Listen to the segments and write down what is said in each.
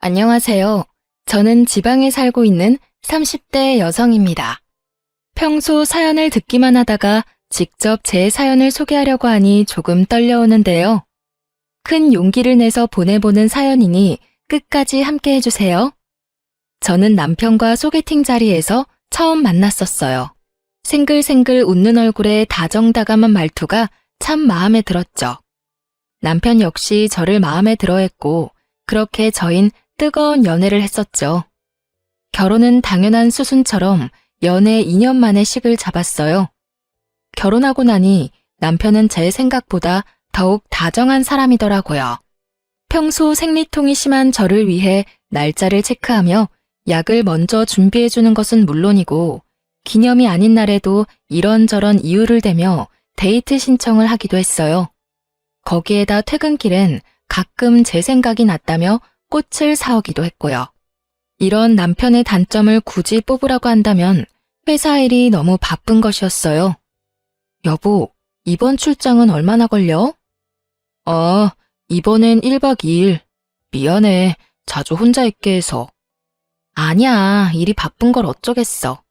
안녕하세요. 저는 지방에 살고 있는 30대 여성입니다. 평소 사연을 듣기만 하다가 직접 제 사연을 소개하려고 하니 조금 떨려오는데요. 큰 용기를 내서 보내보는 사연이니 끝까지 함께 해주세요. 저는 남편과 소개팅 자리에서 처음 만났었어요. 생글생글 웃는 얼굴에 다정다감한 말투가 참 마음에 들었죠. 남편 역시 저를 마음에 들어했고 그렇게 저흰 뜨거운 연애를 했었죠. 결혼은 당연한 수순처럼 연애 2년 만에 식을 잡았어요. 결혼하고 나니 남편은 제 생각보다 더욱 다정한 사람이더라고요. 평소 생리통이 심한 저를 위해 날짜를 체크하며 약을 먼저 준비해주는 것은 물론이고 기념이 아닌 날에도 이런저런 이유를 대며 데이트 신청을 하기도 했어요. 거기에다 퇴근길엔 가끔 제 생각이 났다며 꽃을 사오기도 했고요. 이런 남편의 단점을 굳이 뽑으라고 한다면 회사 일이 너무 바쁜 것이었어요. 여보, 이번 출장은 얼마나 걸려? 이번엔 1박 2일. 미안해, 자주 혼자 있게 해서. 아니야, 일이 바쁜 걸 어쩌겠어.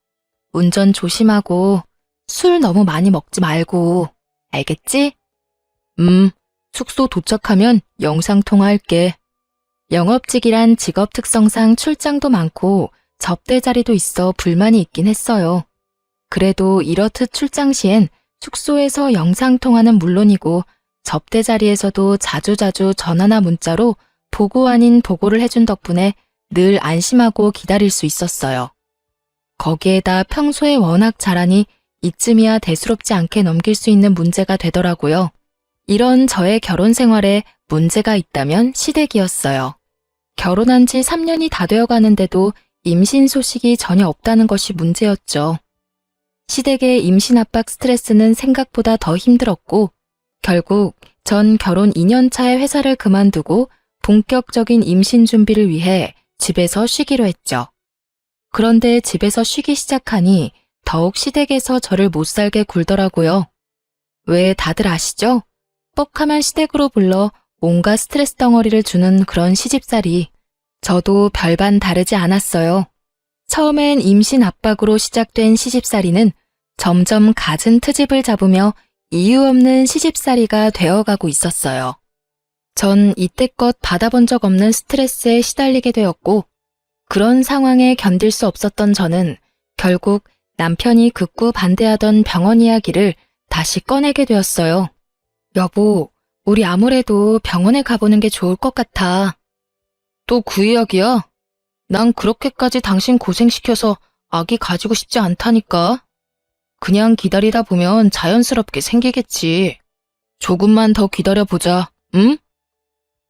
운전 조심하고 술 너무 많이 먹지 말고. 알겠지? 숙소 도착하면 영상통화할게. 영업직이란 직업 특성상 출장도 많고 접대 자리도 있어 불만이 있긴 했어요. 그래도 이렇듯 출장 시엔 숙소에서 영상통화는 물론이고 접대 자리에서도 자주자주 전화나 문자로 보고 아닌 보고를 해준 덕분에 늘 안심하고 기다릴 수 있었어요. 거기에다 평소에 워낙 잘하니 이쯤이야 대수롭지 않게 넘길 수 있는 문제가 되더라고요. 이런 저의 결혼 생활에 문제가 있다면 시댁이었어요. 결혼한 지 3년이 다 되어 가는데도 임신 소식이 전혀 없다는 것이 문제였죠. 시댁의 임신 압박 스트레스는 생각보다 더 힘들었고 결국 전 결혼 2년 차에 회사를 그만두고 본격적인 임신 준비를 위해 집에서 쉬기로 했죠. 그런데 집에서 쉬기 시작하니 더욱 시댁에서 저를 못살게 굴더라고요. 왜 다들 아시죠? 뻑하면 시댁으로 불러 온갖 스트레스 덩어리를 주는 그런 시집살이. 저도 별반 다르지 않았어요. 처음엔 임신 압박으로 시작된 시집살이는 점점 갖은 트집을 잡으며 이유 없는 시집살이가 되어가고 있었어요. 전 이때껏 받아본 적 없는 스트레스에 시달리게 되었고 그런 상황에 견딜 수 없었던 저는 결국 남편이 극구 반대하던 병원 이야기를 다시 꺼내게 되었어요. 여보, 우리 아무래도 병원에 가보는 게 좋을 것 같아. 또 그 이야기야? 난 그렇게까지 당신 고생시켜서 아기 가지고 싶지 않다니까. 그냥 기다리다 보면 자연스럽게 생기겠지. 조금만 더 기다려보자, 응?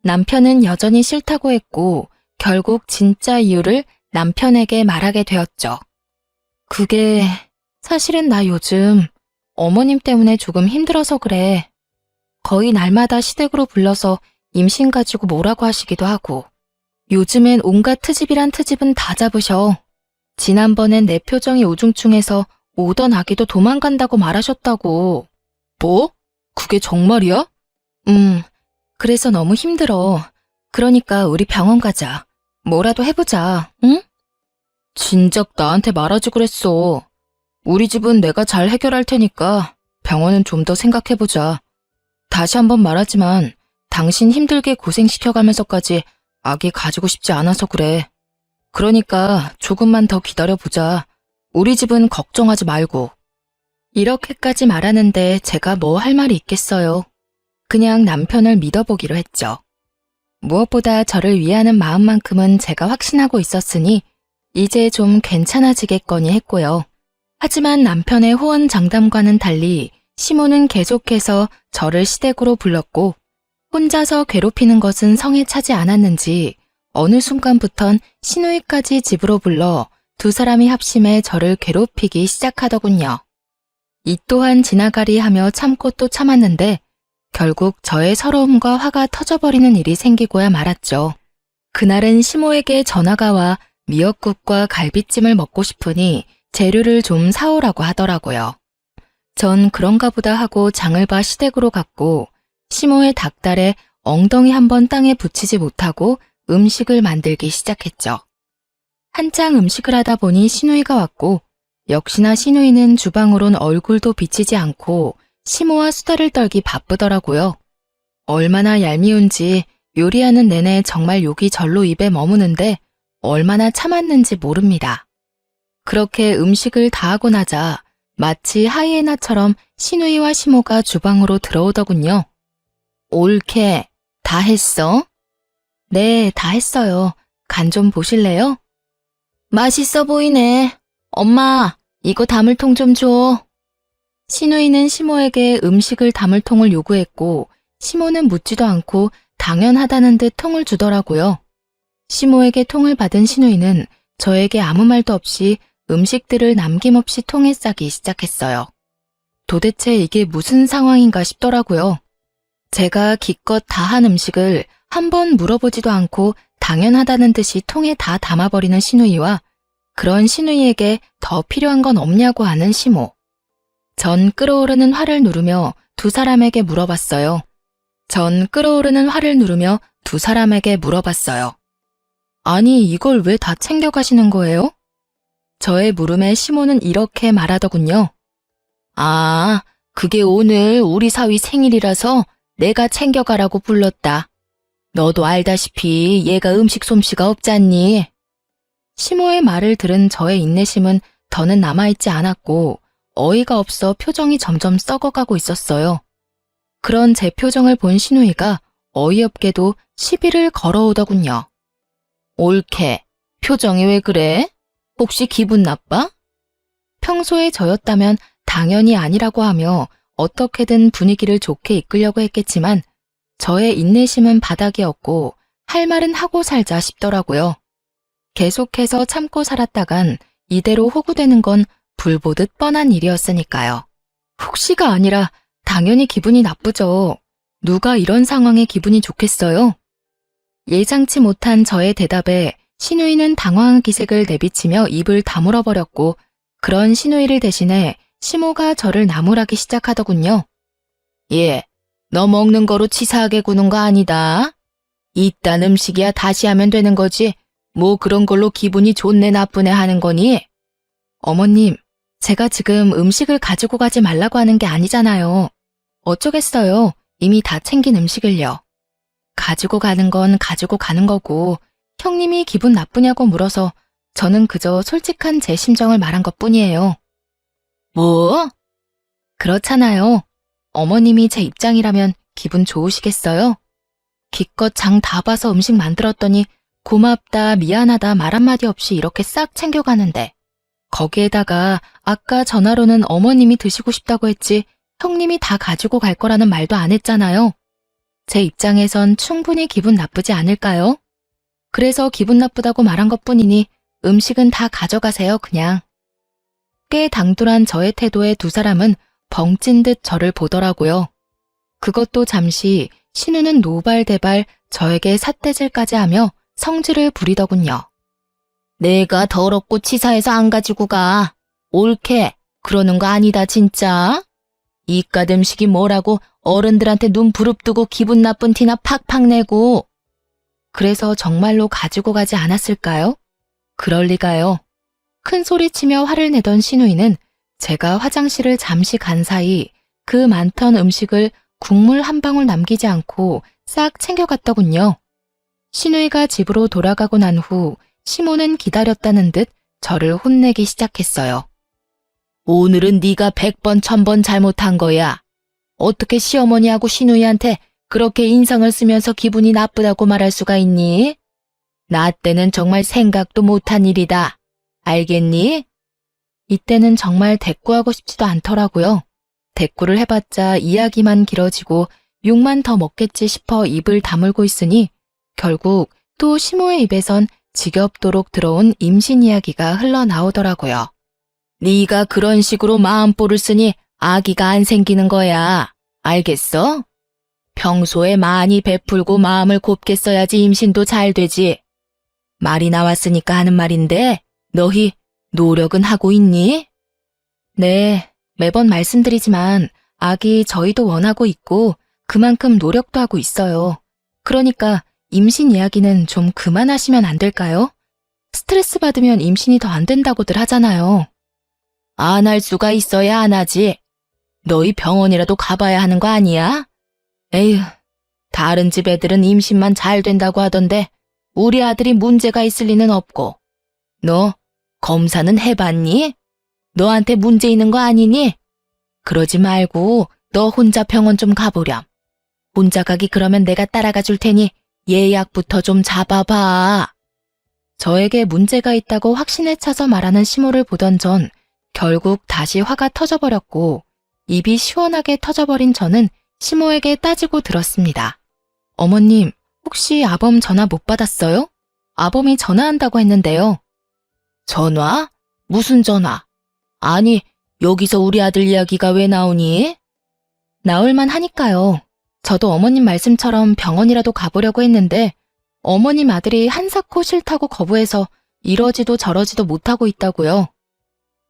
남편은 여전히 싫다고 했고 결국 진짜 이유를 남편에게 말하게 되었죠. 그게 사실은 나 요즘 어머님 때문에 조금 힘들어서 그래. 거의 날마다 시댁으로 불러서 임신 가지고 뭐라고 하시기도 하고 요즘엔 온갖 트집이란 트집은 다 잡으셔. 지난번엔 내 표정이 우중충해서 오던 아기도 도망간다고 말하셨다고. 뭐? 그게 정말이야? 그래서 너무 힘들어. 그러니까 우리 병원 가자. 뭐라도 해보자, 응? 진작 나한테 말하지 그랬어. 우리 집은 내가 잘 해결할 테니까 병원은 좀 더 생각해보자. 다시 한번 말하지만 당신 힘들게 고생시켜가면서까지 아기 가지고 싶지 않아서 그래. 그러니까 조금만 더 기다려보자. 우리 집은 걱정하지 말고. 이렇게까지 말하는데 제가 뭐 할 말이 있겠어요. 그냥 남편을 믿어보기로 했죠. 무엇보다 저를 위하는 마음만큼은 제가 확신하고 있었으니 이제 좀 괜찮아지겠거니 했고요. 하지만 남편의 호언장담과는 달리 시모는 계속해서 저를 시댁으로 불렀고 혼자서 괴롭히는 것은 성에 차지 않았는지 어느 순간부턴 시누이까지 집으로 불러 두 사람이 합심해 저를 괴롭히기 시작하더군요. 이 또한 지나가리 하며 참고 또 참았는데 결국 저의 서러움과 화가 터져버리는 일이 생기고야 말았죠. 그날은 시모에게 전화가 와 미역국과 갈비찜을 먹고 싶으니 재료를 좀 사오라고 하더라고요. 전 그런가 보다 하고 장을 봐 시댁으로 갔고 시모의 닭달에 엉덩이 한번 땅에 붙이지 못하고 음식을 만들기 시작했죠. 한창 음식을 하다 보니 시누이가 왔고 역시나 시누이는 주방으론 얼굴도 비치지 않고 시모와 수다를 떨기 바쁘더라고요. 얼마나 얄미운지 요리하는 내내 정말 욕이 절로 입에 머무는데 얼마나 참았는지 모릅니다. 그렇게 음식을 다 하고 나자 마치 하이에나처럼 시누이와 시모가 주방으로 들어오더군요. 옳게, 다 했어? 네, 다 했어요. 간 좀 보실래요? 맛있어 보이네. 엄마, 이거 담을 통 좀 줘. 시누이는 시모에게 음식을 담을 통을 요구했고 시모는 묻지도 않고 당연하다는 듯 통을 주더라고요. 시모에게 통을 받은 시누이는 저에게 아무 말도 없이 음식들을 남김없이 통에 싸기 시작했어요. 도대체 이게 무슨 상황인가 싶더라고요. 제가 기껏 다 한 음식을 한 번 물어보지도 않고 당연하다는 듯이 통에 다 담아버리는 시누이와 그런 시누이에게 더 필요한 건 없냐고 하는 시모. 전 끓어오르는 화를 누르며 두 사람에게 물어봤어요. 아니, 이걸 왜 다 챙겨가시는 거예요? 저의 물음에 시모는 이렇게 말하더군요. 아, 그게 오늘 우리 사위 생일이라서 내가 챙겨가라고 불렀다. 너도 알다시피 얘가 음식 솜씨가 없잖니. 시모의 말을 들은 저의 인내심은 더는 남아있지 않았고 어이가 없어 표정이 점점 썩어가고 있었어요. 그런 제 표정을 본 시누이가 어이없게도 시비를 걸어오더군요. 옳게, 표정이 왜 그래? 혹시 기분 나빠? 평소에 저였다면 당연히 아니라고 하며 어떻게든 분위기를 좋게 이끌려고 했겠지만 저의 인내심은 바닥이었고 할 말은 하고 살자 싶더라고요. 계속해서 참고 살았다간 이대로 호구되는 건 불보듯 뻔한 일이었으니까요. 혹시가 아니라 당연히 기분이 나쁘죠. 누가 이런 상황에 기분이 좋겠어요? 예상치 못한 저의 대답에 시누이는 당황한 기색을 내비치며 입을 다물어버렸고 그런 시누이를 대신해 시모가 저를 나무라기 시작하더군요. 예, 너 먹는 거로 치사하게 구는 거 아니다. 이딴 음식이야 다시 하면 되는 거지. 뭐 그런 걸로 기분이 좋네 나쁘네 하는 거니? 어머님, 제가 지금 음식을 가지고 가지 말라고 하는 게 아니잖아요. 어쩌겠어요. 이미 다 챙긴 음식을요. 가지고 가는 건 가지고 가는 거고 형님이 기분 나쁘냐고 물어서 저는 그저 솔직한 제 심정을 말한 것뿐이에요. 뭐? 그렇잖아요. 어머님이 제 입장이라면 기분 좋으시겠어요? 기껏 장 다 봐서 음식 만들었더니 고맙다, 미안하다 말 한마디 없이 이렇게 싹 챙겨가는데 거기에다가 아까 전화로는 어머님이 드시고 싶다고 했지 형님이 다 가지고 갈 거라는 말도 안 했잖아요. 제 입장에선 충분히 기분 나쁘지 않을까요? 그래서 기분 나쁘다고 말한 것뿐이니 음식은 다 가져가세요, 그냥. 꽤 당돌한 저의 태도에 두 사람은 벙찐 듯 저를 보더라고요. 그것도 잠시 신우는 노발대발 저에게 삿대질까지 하며 성질을 부리더군요. 내가 더럽고 치사해서 안 가지고 가. 옳게, 그러는 거 아니다 진짜. 이깟 음식이 뭐라고 어른들한테 눈 부릅뜨고 기분 나쁜 티나 팍팍 내고. 그래서 정말로 가지고 가지 않았을까요? 그럴 리가요. 큰 소리치며 화를 내던 시누이는 제가 화장실을 잠시 간 사이 그 많던 음식을 국물 한 방울 남기지 않고 싹 챙겨갔더군요. 시누이가 집으로 돌아가고 난 후 시모는 기다렸다는 듯 저를 혼내기 시작했어요. 오늘은 네가 100번 1000번 잘못한 거야. 어떻게 시어머니하고 시누이한테 그렇게 인상을 쓰면서 기분이 나쁘다고 말할 수가 있니? 나 때는 정말 생각도 못한 일이다. 알겠니? 이때는 정말 대꾸하고 싶지도 않더라고요. 대꾸를 해봤자 이야기만 길어지고 욕만 더 먹겠지 싶어 입을 다물고 있으니 결국 또 시모의 입에선 지겹도록 들어온 임신 이야기가 흘러나오더라고요. 네가 그런 식으로 마음보를 쓰니 아기가 안 생기는 거야. 알겠어? 평소에 많이 베풀고 마음을 곱게 써야지 임신도 잘 되지. 말이 나왔으니까 하는 말인데 너희 노력은 하고 있니? 네, 매번 말씀드리지만 아기 저희도 원하고 있고 그만큼 노력도 하고 있어요. 그러니까 임신 이야기는 좀 그만하시면 안 될까요? 스트레스 받으면 임신이 더 안 된다고들 하잖아요. 안 할 수가 있어야 안 하지. 너희 병원이라도 가봐야 하는 거 아니야? 에휴, 다른 집 애들은 임신만 잘 된다고 하던데 우리 아들이 문제가 있을 리는 없고. 너 검사는 해봤니? 너한테 문제 있는 거 아니니? 그러지 말고 너 혼자 병원 좀 가보렴. 혼자 가기 그러면 내가 따라가 줄 테니 예약부터 좀 잡아봐. 저에게 문제가 있다고 확신에 차서 말하는 시모를 보던 전 결국 다시 화가 터져버렸고 입이 시원하게 터져버린 저는 시모에게 따지고 들었습니다. 어머님, 혹시 아범 전화 못 받았어요? 아범이 전화한다고 했는데요. 전화? 무슨 전화? 아니, 여기서 우리 아들 이야기가 왜 나오니? 나올만 하니까요. 저도 어머님 말씀처럼 병원이라도 가보려고 했는데 어머님 아들이 한사코 싫다고 거부해서 이러지도 저러지도 못하고 있다고요.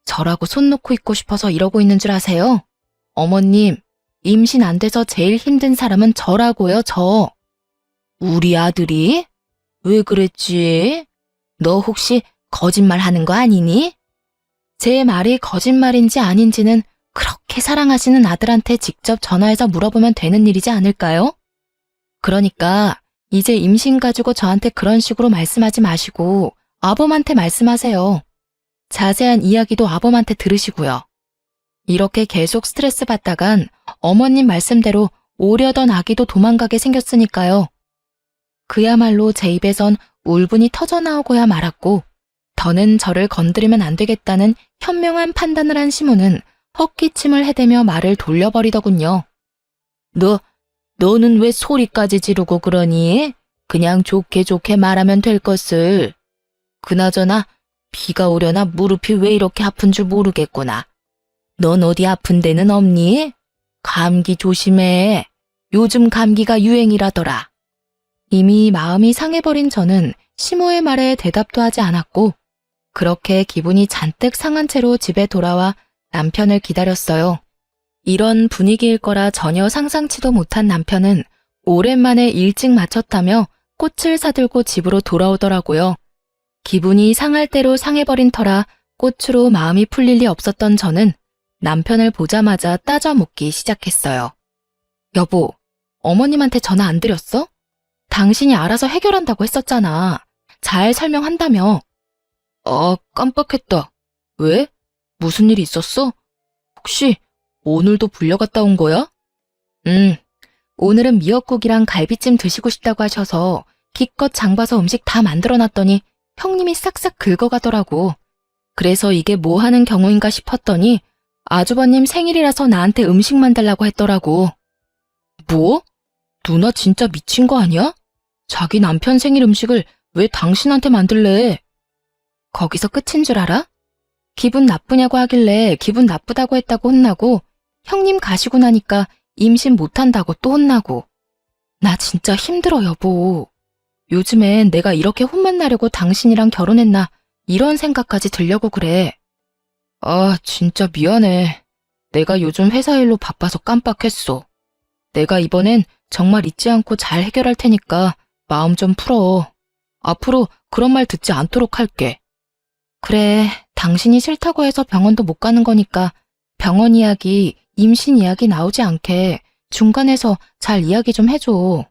저라고 손 놓고 있고 싶어서 이러고 있는 줄 아세요? 어머님, 임신 안 돼서 제일 힘든 사람은 저라고요, 저. 우리 아들이? 왜 그랬지? 너 혹시 거짓말 하는 거 아니니? 제 말이 거짓말인지 아닌지는 그렇게 사랑하시는 아들한테 직접 전화해서 물어보면 되는 일이지 않을까요? 그러니까 이제 임신 가지고 저한테 그런 식으로 말씀하지 마시고 아범한테 말씀하세요. 자세한 이야기도 아범한테 들으시고요. 이렇게 계속 스트레스 받다간 어머님 말씀대로 오려던 아기도 도망가게 생겼으니까요. 그야말로 제 입에선 울분이 터져나오고야 말았고 더는 저를 건드리면 안 되겠다는 현명한 판단을 한 시모는 헛기침을 해대며 말을 돌려버리더군요. 너는 왜 소리까지 지르고 그러니? 그냥 좋게 좋게 말하면 될 것을. 그나저나 비가 오려나 무릎이 왜 이렇게 아픈 줄 모르겠구나. 넌 어디 아픈 데는 없니? 감기 조심해. 요즘 감기가 유행이라더라. 이미 마음이 상해버린 저는 시모의 말에 대답도 하지 않았고 그렇게 기분이 잔뜩 상한 채로 집에 돌아와 남편을 기다렸어요. 이런 분위기일 거라 전혀 상상치도 못한 남편은 오랜만에 일찍 마쳤다며 꽃을 사들고 집으로 돌아오더라고요. 기분이 상할 대로 상해버린 터라 꽃으로 마음이 풀릴 리 없었던 저는 남편을 보자마자 따져 묻기 시작했어요. 여보, 어머님한테 전화 안 드렸어? 당신이 알아서 해결한다고 했었잖아. 잘 설명한다며. 깜빡했다. 왜? 무슨 일이 있었어? 혹시 오늘도 불려갔다 온 거야? 오늘은 미역국이랑 갈비찜 드시고 싶다고 하셔서 기껏 장봐서 음식 다 만들어놨더니 형님이 싹싹 긁어가더라고. 그래서 이게 뭐 하는 경우인가 싶었더니 아주버님 생일이라서 나한테 음식 만들라고 했더라고. 뭐? 누나 진짜 미친 거 아니야? 자기 남편 생일 음식을 왜 당신한테 만들래? 거기서 끝인 줄 알아? 기분 나쁘냐고 하길래 기분 나쁘다고 했다고 혼나고 형님 가시고 나니까 임신 못한다고 또 혼나고. 나 진짜 힘들어, 여보. 요즘엔 내가 이렇게 혼만 나려고 당신이랑 결혼했나 이런 생각까지 들려고 그래. 진짜 미안해. 내가 요즘 회사 일로 바빠서 깜빡했어. 내가 이번엔 정말 잊지 않고 잘 해결할 테니까 마음 좀 풀어. 앞으로 그런 말 듣지 않도록 할게. 그래, 당신이 싫다고 해서 병원도 못 가는 거니까 병원 이야기, 임신 이야기 나오지 않게 중간에서 잘 이야기 좀 해줘.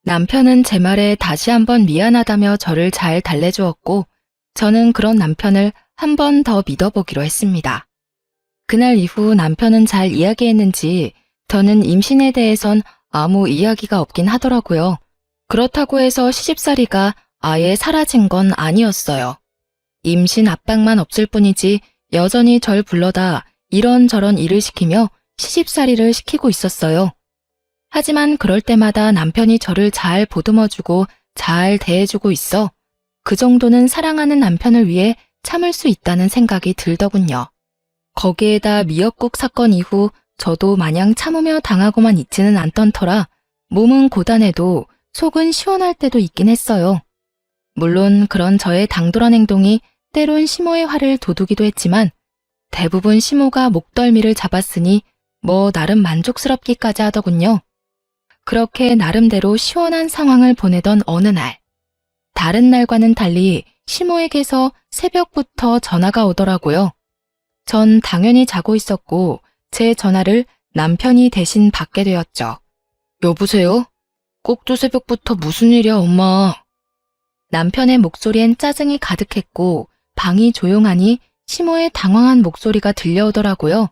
남편은 제 말에 다시 한번 미안하다며 저를 잘 달래주었고 저는 그런 남편을 한 번 더 믿어보기로 했습니다. 그날 이후 남편은 잘 이야기했는지 저는 임신에 대해선 아무 이야기가 없긴 하더라고요. 그렇다고 해서 시집살이가 아예 사라진 건 아니었어요. 임신 압박만 없을 뿐이지 여전히 절 불러다 이런저런 일을 시키며 시집살이를 시키고 있었어요. 하지만 그럴 때마다 남편이 저를 잘 보듬어주고 잘 대해주고 있어 그 정도는 사랑하는 남편을 위해 참을 수 있다는 생각이 들더군요. 거기에다 미역국 사건 이후 저도 마냥 참으며 당하고만 있지는 않던 터라 몸은 고단해도 속은 시원할 때도 있긴 했어요. 물론 그런 저의 당돌한 행동이 때론 시모의 화를 돋우기도 했지만 대부분 시모가 목덜미를 잡았으니 뭐 나름 만족스럽기까지 하더군요. 그렇게 나름대로 시원한 상황을 보내던 어느 날, 다른 날과는 달리 시모에게서 새벽부터 전화가 오더라고요. 전 당연히 자고 있었고 제 전화를 남편이 대신 받게 되었죠. 여보세요? 꼭두 새벽부터 무슨 일이야, 엄마? 남편의 목소리엔 짜증이 가득했고 방이 조용하니 시모의 당황한 목소리가 들려오더라고요.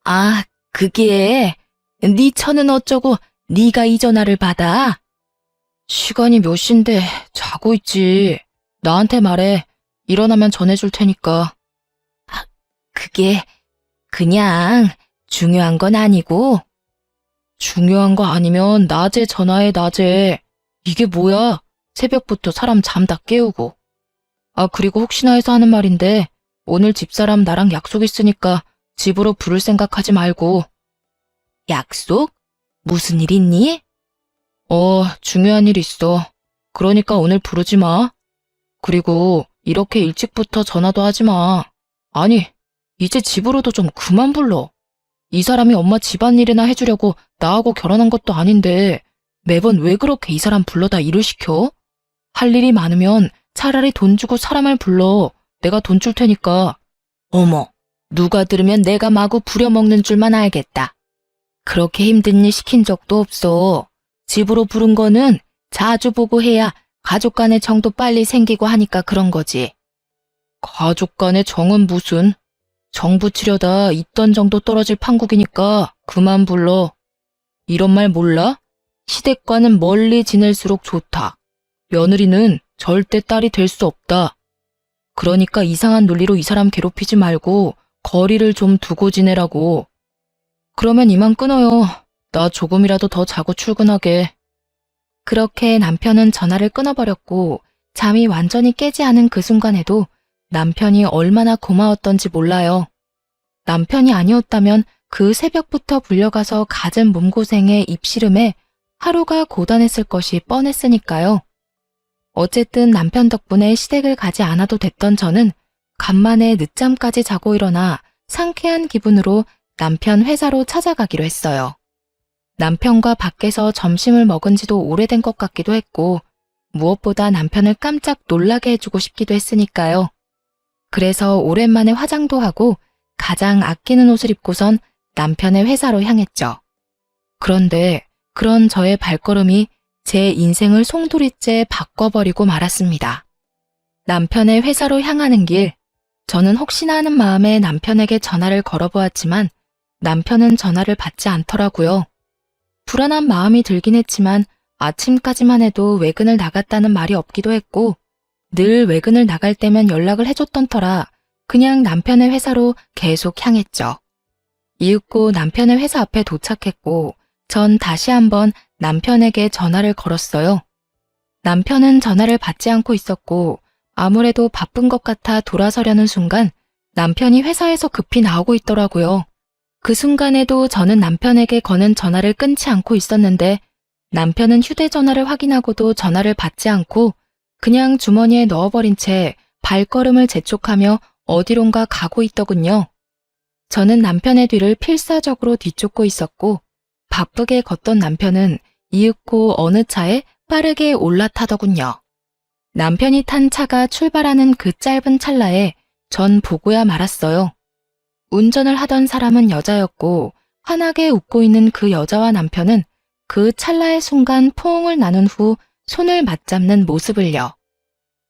아, 그게 네 처는 어쩌고 네가 이 전화를 받아? 시간이 몇 시인데 자고 있지. 나한테 말해. 일어나면 전해줄 테니까. 그게 그냥 중요한 건 아니고. 중요한 거 아니면 낮에 전화해, 낮에. 이게 뭐야? 새벽부터 사람 잠 다 깨우고. 아, 그리고 혹시나 해서 하는 말인데 오늘 집사람 나랑 약속 있으니까 집으로 부를 생각하지 말고. 약속? 무슨 일 있니? 중요한 일 있어. 그러니까 오늘 부르지 마. 그리고 이렇게 일찍부터 전화도 하지 마. 아니, 이제 집으로도 좀 그만 불러. 이 사람이 엄마 집안일이나 해주려고 나하고 결혼한 것도 아닌데 매번 왜 그렇게 이 사람 불러다 일을 시켜? 할 일이 많으면 차라리 돈 주고 사람을 불러. 내가 돈 줄 테니까. 어머, 누가 들으면 내가 마구 부려먹는 줄만 알겠다. 그렇게 힘든 일 시킨 적도 없어. 집으로 부른 거는 자주 보고 해야 가족 간의 정도 빨리 생기고 하니까 그런 거지. 가족 간의 정은 무슨? 정 붙이려다 있던 정도 떨어질 판국이니까 그만 불러. 이런 말 몰라? 시댁과는 멀리 지낼수록 좋다. 며느리는 절대 딸이 될 수 없다. 그러니까 이상한 논리로 이 사람 괴롭히지 말고 거리를 좀 두고 지내라고. 그러면 이만 끊어요. 나 조금이라도 더 자고 출근하게. 그렇게 남편은 전화를 끊어버렸고 잠이 완전히 깨지 않은 그 순간에도 남편이 얼마나 고마웠던지 몰라요. 남편이 아니었다면 그 새벽부터 불려가서 갖은 몸고생에 입씨름에 하루가 고단했을 것이 뻔했으니까요. 어쨌든 남편 덕분에 시댁을 가지 않아도 됐던 저는 간만에 늦잠까지 자고 일어나 상쾌한 기분으로 남편 회사로 찾아가기로 했어요. 남편과 밖에서 점심을 먹은 지도 오래된 것 같기도 했고 무엇보다 남편을 깜짝 놀라게 해주고 싶기도 했으니까요. 그래서 오랜만에 화장도 하고 가장 아끼는 옷을 입고선 남편의 회사로 향했죠. 그런데 그런 저의 발걸음이 제 인생을 송두리째 바꿔버리고 말았습니다. 남편의 회사로 향하는 길, 저는 혹시나 하는 마음에 남편에게 전화를 걸어보았지만 남편은 전화를 받지 않더라고요. 불안한 마음이 들긴 했지만 아침까지만 해도 외근을 나갔다는 말이 없기도 했고 늘 외근을 나갈 때면 연락을 해줬던 터라 그냥 남편의 회사로 계속 향했죠. 이윽고 남편의 회사 앞에 도착했고 전 다시 한번 남편에게 전화를 걸었어요. 남편은 전화를 받지 않고 있었고 아무래도 바쁜 것 같아 돌아서려는 순간 남편이 회사에서 급히 나오고 있더라고요. 그 순간에도 저는 남편에게 거는 전화를 끊지 않고 있었는데 남편은 휴대전화를 확인하고도 전화를 받지 않고 그냥 주머니에 넣어버린 채 발걸음을 재촉하며 어디론가 가고 있더군요. 저는 남편의 뒤를 필사적으로 뒤쫓고 있었고 바쁘게 걷던 남편은 이윽고 어느 차에 빠르게 올라타더군요. 남편이 탄 차가 출발하는 그 짧은 찰나에 전 보고야 말았어요. 운전을 하던 사람은 여자였고 환하게 웃고 있는 그 여자와 남편은 그 찰나의 순간 포옹을 나눈 후 손을 맞잡는 모습을요.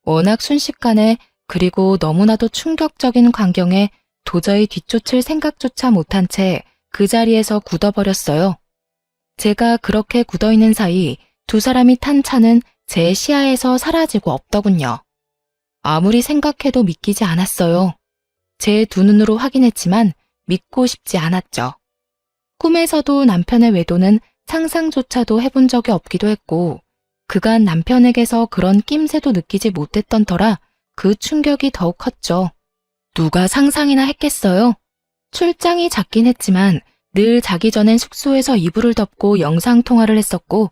워낙 순식간에 그리고 너무나도 충격적인 광경에 도저히 뒤쫓을 생각조차 못한 채 그 자리에서 굳어버렸어요. 제가 그렇게 굳어있는 사이 두 사람이 탄 차는 제 시야에서 사라지고 없더군요. 아무리 생각해도 믿기지 않았어요. 제 두 눈으로 확인했지만 믿고 싶지 않았죠. 꿈에서도 남편의 외도는 상상조차도 해본 적이 없기도 했고 그간 남편에게서 그런 낌새도 느끼지 못했던 터라 그 충격이 더욱 컸죠. 누가 상상이나 했겠어요? 출장이 잦긴 했지만 늘 자기 전엔 숙소에서 이불을 덮고 영상통화를 했었고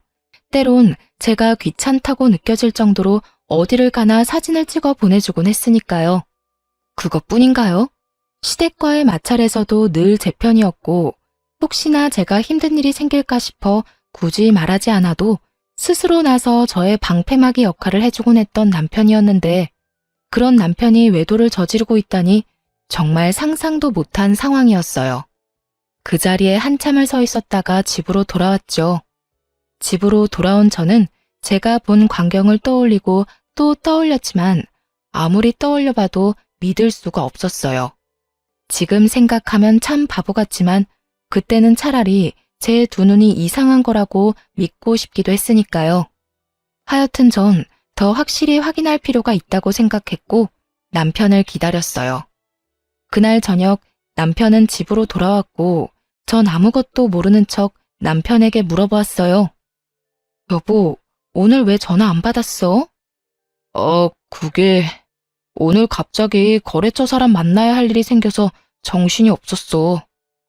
때론 제가 귀찮다고 느껴질 정도로 어디를 가나 사진을 찍어 보내주곤 했으니까요. 그것뿐인가요? 시댁과의 마찰에서도 늘 제 편이었고 혹시나 제가 힘든 일이 생길까 싶어 굳이 말하지 않아도 스스로 나서 저의 방패막이 역할을 해주곤 했던 남편이었는데 그런 남편이 외도를 저지르고 있다니 정말 상상도 못한 상황이었어요. 그 자리에 한참을 서 있었다가 집으로 돌아왔죠. 집으로 돌아온 저는 제가 본 광경을 떠올리고 또 떠올렸지만 아무리 떠올려봐도 믿을 수가 없었어요. 지금 생각하면 참 바보 같지만 그때는 차라리 제 두 눈이 이상한 거라고 믿고 싶기도 했으니까요. 하여튼 전 더 확실히 확인할 필요가 있다고 생각했고 남편을 기다렸어요. 그날 저녁 남편은 집으로 돌아왔고 전 아무것도 모르는 척 남편에게 물어보았어요. 여보, 오늘 왜 전화 안 받았어? 그게 오늘 갑자기 거래처 사람 만나야 할 일이 생겨서 정신이 없었어.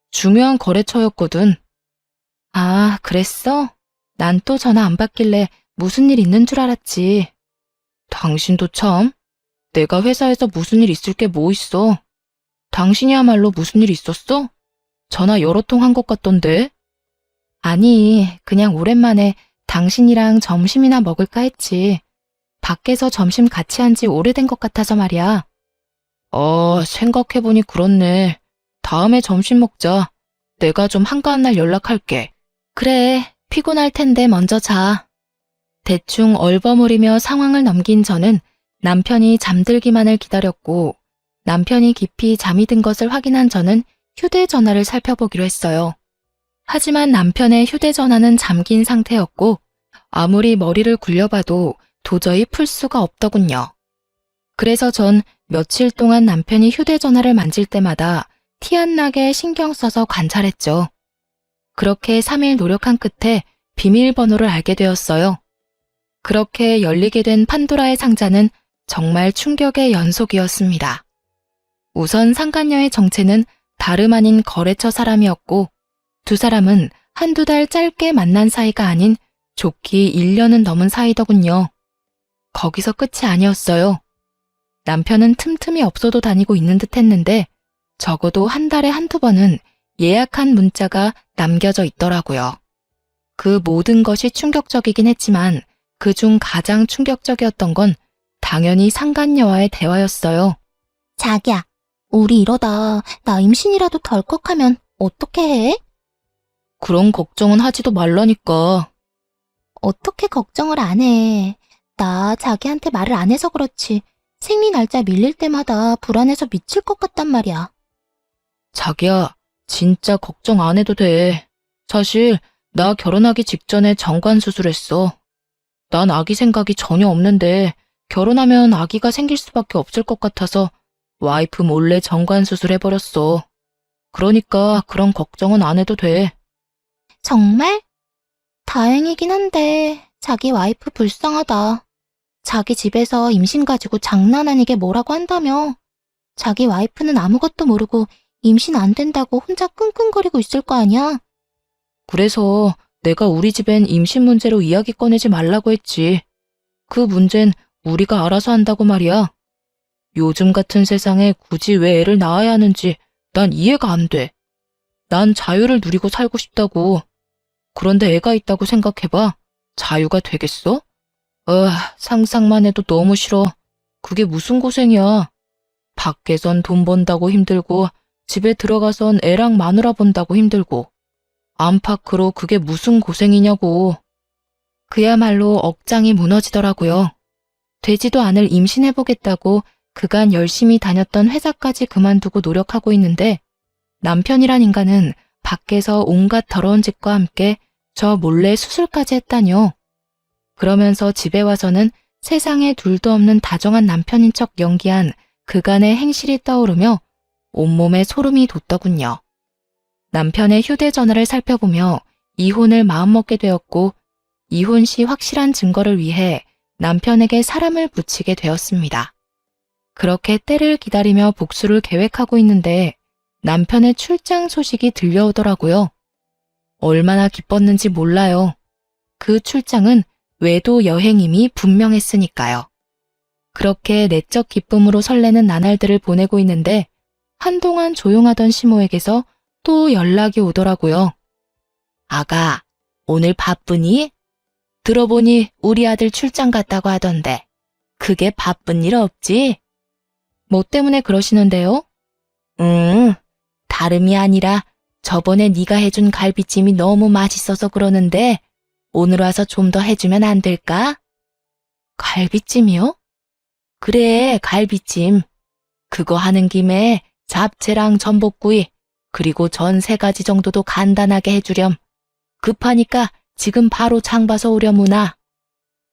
중요한 거래처였거든. 아, 그랬어? 난 또 전화 안 받길래 무슨 일 있는 줄 알았지. 당신도 참. 내가 회사에서 무슨 일 있을 게 뭐 있어. 당신이야말로 무슨 일 있었어? 전화 여러 통 한 것 같던데. 아니, 그냥 오랜만에 당신이랑 점심이나 먹을까 했지. 밖에서 점심 같이 한 지 오래된 것 같아서 말이야. 생각해보니 그렇네. 다음에 점심 먹자. 내가 좀 한가한 날 연락할게. 그래, 피곤할 텐데 먼저 자. 대충 얼버무리며 상황을 넘긴 저는 남편이 잠들기만을 기다렸고 남편이 깊이 잠이 든 것을 확인한 저는 휴대전화를 살펴보기로 했어요. 하지만 남편의 휴대전화는 잠긴 상태였고 아무리 머리를 굴려봐도 도저히 풀 수가 없더군요. 그래서 전 며칠 동안 남편이 휴대전화를 만질 때마다 티 안 나게 신경 써서 관찰했죠. 그렇게 3일 노력한 끝에 비밀번호를 알게 되었어요. 그렇게 열리게 된 판도라의 상자는 정말 충격의 연속이었습니다. 우선 상간녀의 정체는 다름 아닌 거래처 사람이었고 두 사람은 한두 달 짧게 만난 사이가 아닌 좋기 1년은 넘은 사이더군요. 거기서 끝이 아니었어요. 남편은 틈틈이 업소도 다니고 있는 듯 했는데 적어도 한 달에 한두 번은 예약한 문자가 남겨져 있더라고요. 그 모든 것이 충격적이긴 했지만 그중 가장 충격적이었던 건 당연히 상간녀와의 대화였어요. 자기야, 우리 이러다 나 임신이라도 덜컥하면 어떻게 해? 그런 걱정은 하지도 말라니까. 어떻게 걱정을 안 해? 나 자기한테 말을 안 해서 그렇지. 생리 날짜 밀릴 때마다 불안해서 미칠 것 같단 말이야. 자기야, 진짜 걱정 안 해도 돼. 사실 나 결혼하기 직전에 정관 수술했어. 난 아기 생각이 전혀 없는데 결혼하면 아기가 생길 수밖에 없을 것 같아서 와이프 몰래 정관 수술해버렸어. 그러니까 그런 걱정은 안 해도 돼. 정말? 다행이긴 한데 자기 와이프 불쌍하다. 자기 집에서 임신 가지고 장난 아니게 뭐라고 한다며. 자기 와이프는 아무것도 모르고 임신 안 된다고 혼자 끙끙거리고 있을 거 아니야? 그래서 내가 우리 집엔 임신 문제로 이야기 꺼내지 말라고 했지. 그 문제는 우리가 알아서 한다고 말이야. 요즘 같은 세상에 굳이 왜 애를 낳아야 하는지 난 이해가 안 돼. 난 자유를 누리고 살고 싶다고. 그런데 애가 있다고 생각해봐. 자유가 되겠어? 상상만 해도 너무 싫어. 그게 무슨 고생이야. 밖에선 돈 번다고 힘들고 집에 들어가선 애랑 마누라 본다고 힘들고 안팎으로 그게 무슨 고생이냐고. 그야말로 억장이 무너지더라고요. 되지도 않을 임신해보겠다고 그간 열심히 다녔던 회사까지 그만두고 노력하고 있는데 남편이란 인간은 밖에서 온갖 더러운 짓과 함께 저 몰래 수술까지 했다뇨. 그러면서 집에 와서는 세상에 둘도 없는 다정한 남편인 척 연기한 그간의 행실이 떠오르며 온몸에 소름이 돋더군요. 남편의 휴대전화를 살펴보며 이혼을 마음먹게 되었고 이혼 시 확실한 증거를 위해 남편에게 사람을 붙이게 되었습니다. 그렇게 때를 기다리며 복수를 계획하고 있는데 남편의 출장 소식이 들려오더라고요. 얼마나 기뻤는지 몰라요. 그 출장은 외도 여행임이 분명했으니까요. 그렇게 내적 기쁨으로 설레는 나날들을 보내고 있는데 한동안 조용하던 시모에게서 또 연락이 오더라고요. 아가, 오늘 바쁘니? 들어보니 우리 아들 출장 갔다고 하던데. 그게 바쁜 일 없지? 뭐 때문에 그러시는데요? 다름이 아니라 저번에 네가 해준 갈비찜이 너무 맛있어서 그러는데 오늘 와서 좀 더 해주면 안 될까? 갈비찜이요? 그래, 갈비찜. 그거 하는 김에 잡채랑 전복구이, 그리고 전 3가지 정도도 간단하게 해주렴. 급하니까 지금 바로 장 봐서 오려무나.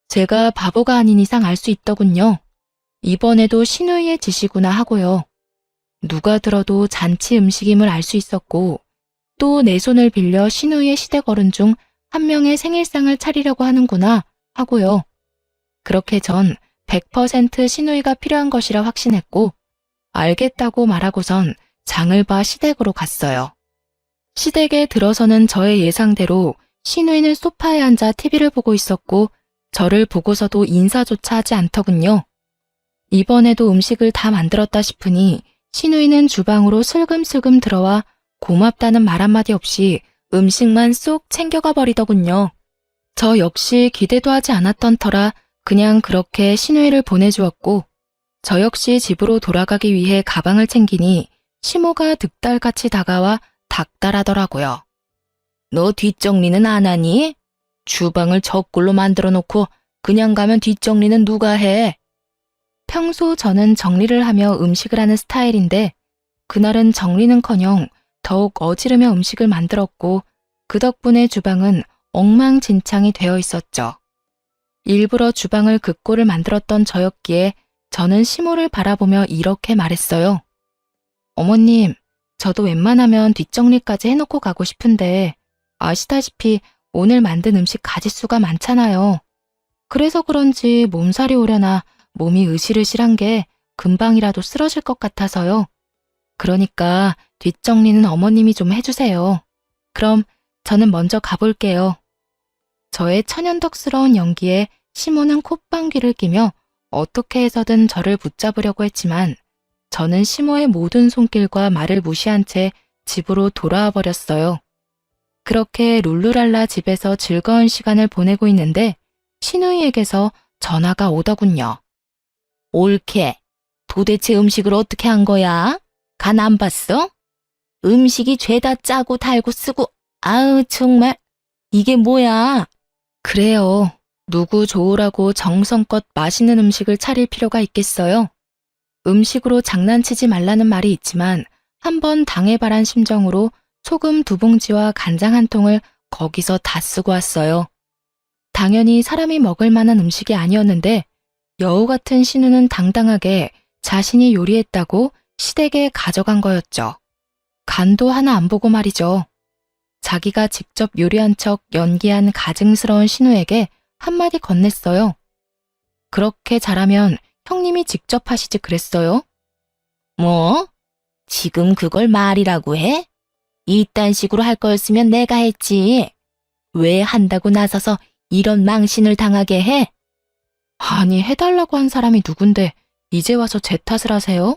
제가 바보가 아닌 이상 알 수 있더군요. 이번에도 신우이의 짓이구나 하고요. 누가 들어도 잔치 음식임을 알 수 있었고, 또 내 손을 빌려 신우이의 시댁어른 중 한 명의 생일상을 차리려고 하는구나 하고요. 그렇게 전 100% 신우이가 필요한 것이라 확신했고, 알겠다고 말하고선 장을 봐 시댁으로 갔어요. 시댁에 들어서는 저의 예상대로 신우이는 소파에 앉아 TV를 보고 있었고, 저를 보고서도 인사조차 하지 않더군요. 이번에도 음식을 다 만들었다 싶으니 신우이는 주방으로 슬금슬금 들어와 고맙다는 말 한마디 없이 음식만 쏙 챙겨가 버리더군요. 저 역시 기대도 하지 않았던 터라 그냥 그렇게 신우이를 보내주었고, 저 역시 집으로 돌아가기 위해 가방을 챙기니 시모가 득달같이 다가와 닥달하더라고요. 너 뒷정리는 안 하니? 주방을 저꼴로 만들어 놓고 그냥 가면 뒷정리는 누가 해? 평소 저는 정리를 하며 음식을 하는 스타일인데 그날은 정리는커녕 더욱 어지르며 음식을 만들었고 그 덕분에 주방은 엉망진창이 되어 있었죠. 일부러 주방을 그 꼴을 만들었던 저였기에 저는 시모를 바라보며 이렇게 말했어요. 어머님, 저도 웬만하면 뒷정리까지 해놓고 가고 싶은데 아시다시피 오늘 만든 음식 가짓수가 많잖아요. 그래서 그런지 몸살이 오려나 몸이 으실으실한 게 금방이라도 쓰러질 것 같아서요. 그러니까 뒷정리는 어머님이 좀 해주세요. 그럼 저는 먼저 가볼게요. 저의 천연덕스러운 연기에 시모는 콧방귀를 끼며 어떻게 해서든 저를 붙잡으려고 했지만 저는 시모의 모든 손길과 말을 무시한 채 집으로 돌아와 버렸어요. 그렇게 룰루랄라 집에서 즐거운 시간을 보내고 있는데 신우이에게서 전화가 오더군요. 옳게. 도대체 음식을 어떻게 한 거야? 간 안 봤어? 음식이 죄다 짜고 달고 쓰고, 아우 정말. 이게 뭐야? 그래요. 누구 좋으라고 정성껏 맛있는 음식을 차릴 필요가 있겠어요? 음식으로 장난치지 말라는 말이 있지만 한번 당해바란 심정으로 소금 2봉지와 간장 1통을 거기서 다 쓰고 왔어요. 당연히 사람이 먹을 만한 음식이 아니었는데 여우 같은 신우는 당당하게 자신이 요리했다고 시댁에 가져간 거였죠. 간도 하나 안 보고 말이죠. 자기가 직접 요리한 척 연기한 가증스러운 신우에게 한마디 건넸어요. 그렇게 잘하면 형님이 직접 하시지 그랬어요? 뭐? 지금 그걸 말이라고 해? 이딴 식으로 할 거였으면 내가 했지. 왜 한다고 나서서 이런 망신을 당하게 해? 아니, 해달라고 한 사람이 누군데 이제 와서 제 탓을 하세요?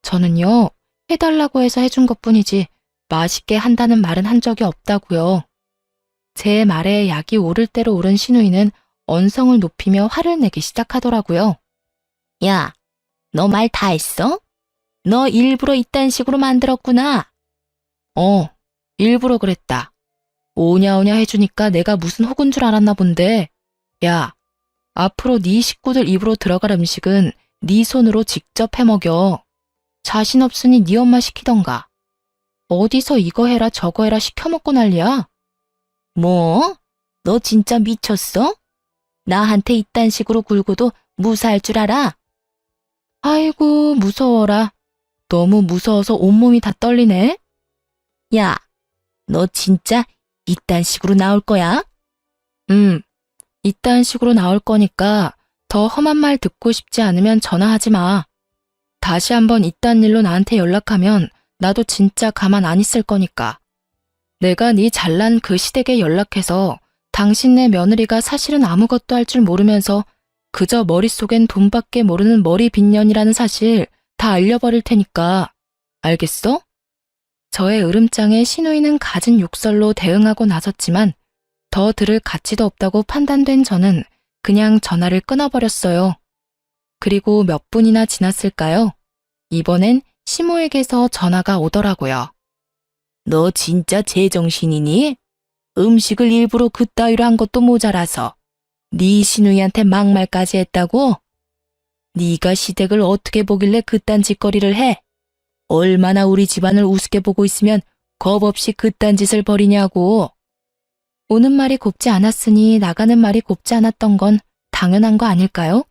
저는요, 해달라고 해서 해준 것뿐이지 맛있게 한다는 말은 한 적이 없다고요. 제 말에 약이 오를 대로 오른 신우이는 언성을 높이며 화를 내기 시작하더라고요. 야, 너 말 다 했어? 너 일부러 이딴 식으로 만들었구나. 일부러 그랬다. 오냐오냐 해주니까 내가 무슨 혹은 줄 알았나 본데. 야, 앞으로 네 식구들 입으로 들어갈 음식은 네 손으로 직접 해먹여. 자신 없으니 네 엄마 시키던가. 어디서 이거 해라 저거 해라 시켜먹고 난리야? 뭐? 너 진짜 미쳤어? 나한테 이딴 식으로 굴고도 무사할 줄 알아? 아이고, 무서워라. 너무 무서워서 온몸이 다 떨리네. 야, 너 진짜 이딴 식으로 나올 거야? 이딴 식으로 나올 거니까 더 험한 말 듣고 싶지 않으면 전화하지 마. 다시 한번 이딴 일로 나한테 연락하면 나도 진짜 가만 안 있을 거니까. 내가 네 잘난 그 시댁에 연락해서 당신네 며느리가 사실은 아무것도 할 줄 모르면서 그저 머릿속엔 돈밖에 모르는 머리 빈년이라는 사실 다 알려버릴 테니까. 알겠어? 저의 으름장에 신우이는 갖은 욕설로 대응하고 나섰지만 더 들을 가치도 없다고 판단된 저는 그냥 전화를 끊어버렸어요. 그리고 몇 분이나 지났을까요? 이번엔 시모에게서 전화가 오더라고요. 너 진짜 제정신이니? 음식을 일부러 그따위로 한 것도 모자라서 네 시누이한테 막말까지 했다고? 네가 시댁을 어떻게 보길래 그딴 짓거리를 해? 얼마나 우리 집안을 우습게 보고 있으면 겁 없이 그딴 짓을 벌이냐고. 오는 말이 곱지 않았으니 나가는 말이 곱지 않았던 건 당연한 거 아닐까요?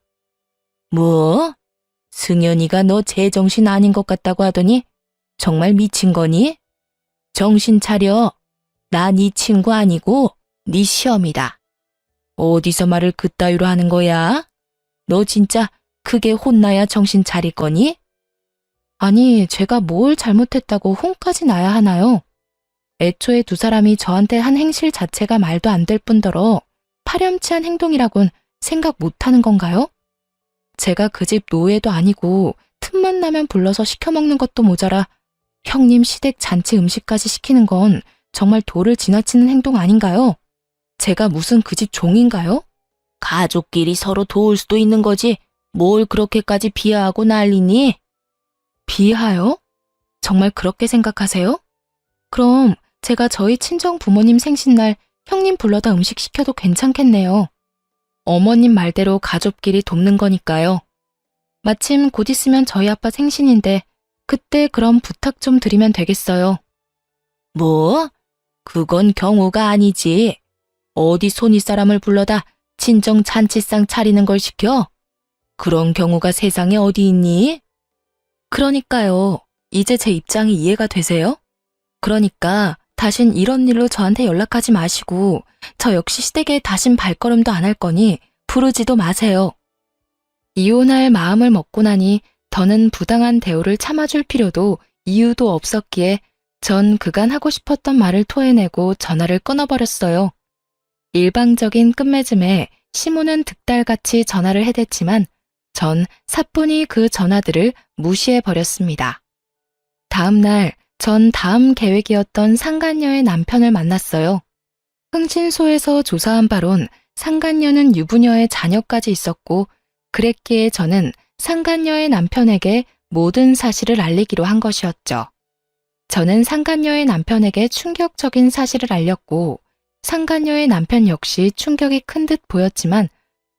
뭐? 승연이가 너 제정신 아닌 것 같다고 하더니 정말 미친 거니? 정신 차려. 나 네 친구 아니고 네 시엄이다. 어디서 말을 그따위로 하는 거야? 너 진짜 크게 혼나야 정신 차릴 거니? 아니, 제가 뭘 잘못했다고 혼까지 나야 하나요? 애초에 두 사람이 저한테 한 행실 자체가 말도 안 될 뿐더러 파렴치한 행동이라곤 생각 못하는 건가요? 제가 그 집 노예도 아니고 틈만 나면 불러서 시켜먹는 것도 모자라 형님 시댁 잔치 음식까지 시키는 건 정말 도를 지나치는 행동 아닌가요? 제가 무슨 그 집 종인가요? 가족끼리 서로 도울 수도 있는 거지 뭘 그렇게까지 비하하고 난리니? 비하요? 정말 그렇게 생각하세요? 그럼 제가 저희 친정 부모님 생신날 형님 불러다 음식 시켜도 괜찮겠네요. 어머님 말대로 가족끼리 돕는 거니까요. 마침 곧 있으면 저희 아빠 생신인데 그때 그럼 부탁 좀 드리면 되겠어요. 뭐? 그건 경우가 아니지. 어디 손윗 사람을 불러다 친정 잔치상 차리는 걸 시켜? 그런 경우가 세상에 어디 있니? 그러니까요. 이제 제 입장이 이해가 되세요? 그러니까 다신 이런 일로 저한테 연락하지 마시고 저 역시 시댁에 다신 발걸음도 안 할 거니 부르지도 마세요. 이혼할 마음을 먹고 나니 더는 부당한 대우를 참아줄 필요도 이유도 없었기에 전 그간 하고 싶었던 말을 토해내고 전화를 끊어버렸어요. 일방적인 끝맺음에 시모는 득달같이 전화를 해댔지만 전 사뿐히 그 전화들을 무시해버렸습니다. 다음 날 전 다음 계획이었던 상간녀의 남편을 만났어요. 흥신소에서 조사한 바론 상간녀는 유부녀의 자녀까지 있었고 그랬기에 저는 상간녀의 남편에게 모든 사실을 알리기로 한 것이었죠. 저는 상간녀의 남편에게 충격적인 사실을 알렸고 상간녀의 남편 역시 충격이 큰 듯 보였지만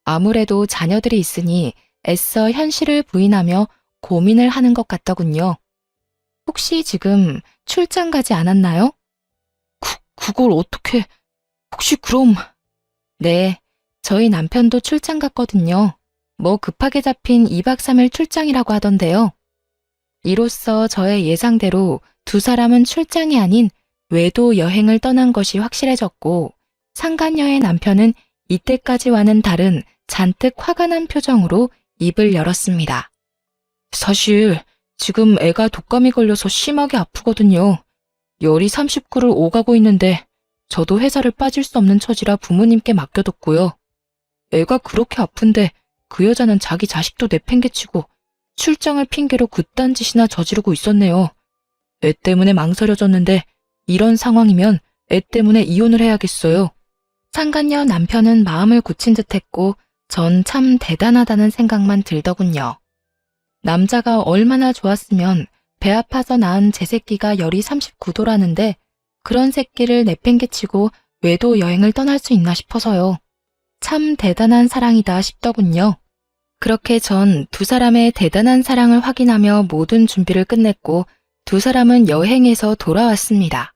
아무래도 자녀들이 있으니 애써 현실을 부인하며 고민을 하는 것 같더군요. 혹시 지금 출장 가지 않았나요? 그걸 어떻게... 혹시 그럼... 네, 저희 남편도 출장 갔거든요. 뭐 급하게 잡힌 2박 3일 출장이라고 하던데요. 이로써 저의 예상대로 두 사람은 출장이 아닌 외도 여행을 떠난 것이 확실해졌고 상간녀의 남편은 이때까지와는 다른 잔뜩 화가 난 표정으로 입을 열었습니다. 사실 지금 애가 독감이 걸려서 심하게 아프거든요. 열이 39를 오가고 있는데 저도 회사를 빠질 수 없는 처지라 부모님께 맡겨뒀고요. 애가 그렇게 아픈데 그 여자는 자기 자식도 내팽개치고 출장을 핑계로 그딴 짓이나 저지르고 있었네요. 애 때문에 망설여졌는데 이런 상황이면 애 때문에 이혼을 해야겠어요. 상간녀 남편은 마음을 굳힌 듯했고 전 참 대단하다는 생각만 들더군요. 남자가 얼마나 좋았으면 배 아파서 낳은 제 새끼가 열이 39도라는데 그런 새끼를 내팽개치고 외도 여행을 떠날 수 있나 싶어서요. 참 대단한 사랑이다 싶더군요. 그렇게 전 두 사람의 대단한 사랑을 확인하며 모든 준비를 끝냈고 두 사람은 여행에서 돌아왔습니다.